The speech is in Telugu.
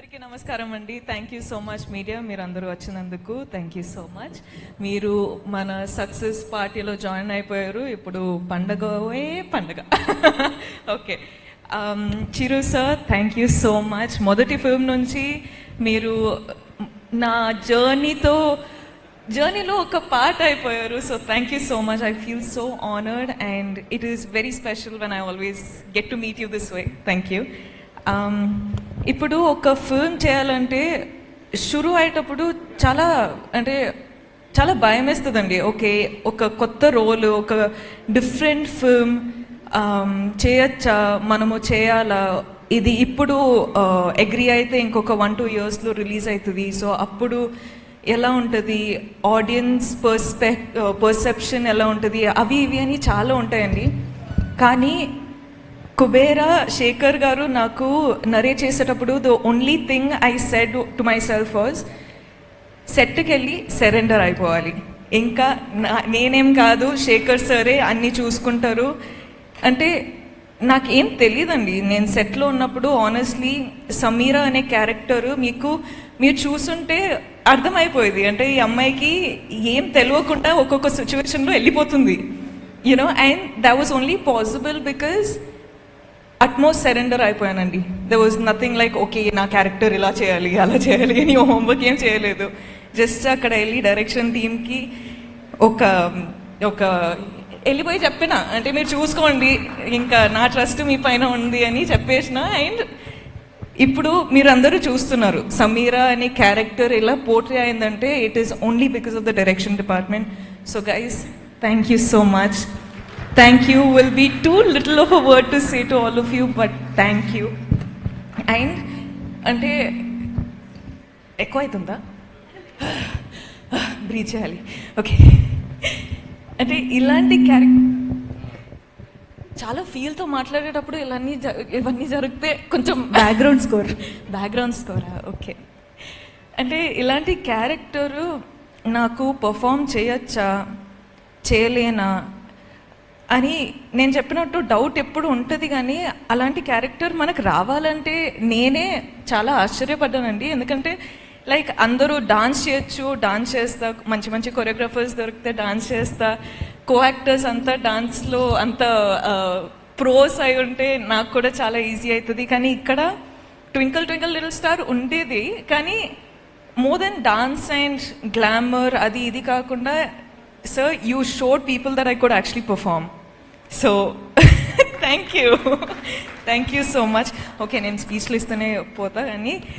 అందరికీ నమస్కారం అండి. Thank you so much media, మీరు అందరూ వచ్చినందుకు థ్యాంక్ యూ సో మచ్. మీరు మన సక్సెస్ పార్టీలో జాయిన్ అయిపోయారు. ఇప్పుడు పండగే పండగ. Okay, Chiru sir thank you so much. మొదటి ఫిల్మ్ నుంచి మీరు నా జర్నీలో ఒక పార్ట్ అయిపోయారు. So thank you so much. I feel so honoured and it is very special when I always get to meet you this way. Thank you. ఇప్పుడు ఒక ఫిల్మ్ చేయాలంటే షురూ అయ్యేటప్పుడు చాలా భయం వేస్తుందండి. ఓకే, ఒక కొత్త రోల్, ఒక డిఫరెంట్ ఫిల్మ్ చేయొచ్చా, మనము చేయాలా, ఇది ఇప్పుడు అగ్రీ అయితే ఇంకొక 1-2 yearsలో రిలీజ్ అవుతుంది. సో అప్పుడు ఎలా ఉంటుంది, ఆడియన్స్ పర్సెప్షన్ ఎలా ఉంటుంది, అవి ఇవి అని చాలా ఉంటాయండి. కానీ కుబేరా శేఖర్ గారు నాకు నరేట్ చేసేటప్పుడు the only thing I said to my self was సెట్కి వెళ్ళి సరెండర్ అయిపోవాలి. ఇంకా నేనేం కాదు, శేఖర్ సరే అన్నీ చూసుకుంటారు. అంటే నాకేం తెలియదండి. నేను సెట్లో ఉన్నప్పుడు ఆనెస్ట్లీ సమీరా అనే క్యారెక్టరు మీరు చూసుంటే అర్థమైపోయేది. అంటే ఈ అమ్మాయికి ఏం తెలియకుండా ఒక్కొక్క సిచ్యువేషన్లో వెళ్ళిపోతుంది, you know. And that was only possible because utmost surrender అయిపోయానండి. There was nothing like okay నా క్యారెక్టర్ ఇలా చేయాలి అలా చేయాలి అని హోంవర్క్ ఏం చేయలేదు. జస్ట్ అక్కడ వెళ్ళి డైరెక్షన్ టీమ్కి ఒక వెళ్ళిపోయి చెప్పిన, అంటే మీరు చూసుకోండి, ఇంకా నా ట్రస్ట్ మీ పైన ఉంది అని చెప్పేసిన. అండ్ ఇప్పుడు మీరందరూ చూస్తున్నారు సమీరా అనే క్యారెక్టర్ ఎలా పోర్ట్రే అయిందంటే it is only because of the direction department. So guys, thank you so much. Thank you will be too little of a word to say to all of you, but thank you. And అంటే ఎక్కువ అవుతుందా, బ్రీత్ చేయాలి. ఓకే, అంటే ఇలాంటి క్యారెక్టర్ చాలా ఫీల్తో మాట్లాడేటప్పుడు ఇవన్నీ జరిగితే కొంచెం బ్యాక్గ్రౌండ్ స్కోరా. ఓకే, అంటే ఇలాంటి క్యారెక్టరు నాకు పర్ఫామ్ చేయొచ్చా చేయలేనా అని నేను చెప్పినట్టు డౌట్ ఎప్పుడు ఉంటుంది. కానీ అలాంటి క్యారెక్టర్ మనకు రావాలంటే నేనే చాలా ఆశ్చర్యపడ్డానండి. ఎందుకంటే లైక్ అందరూ డాన్స్ చేయొచ్చు, డాన్స్ చేస్తా, మంచి మంచి కొరియోగ్రాఫర్స్ దొరికితే డాన్స్ చేస్తా, కో యాక్టర్స్ అంతా డాన్స్లో అంత ప్రోస్ అయి ఉంటే నాకు కూడా చాలా ఈజీ అవుతుంది. కానీ ఇక్కడ ట్వింకిల్ ట్వింకిల్ లిటిల్ స్టార్ ఉండేది, కానీ more than dance and glamour అది ఇది కాకుండా sir, you showed people that I could actually perform. So, thank you. Thank you so much. Okay, నేను స్పీచ్లు ఇస్తూనే పోతా కానీ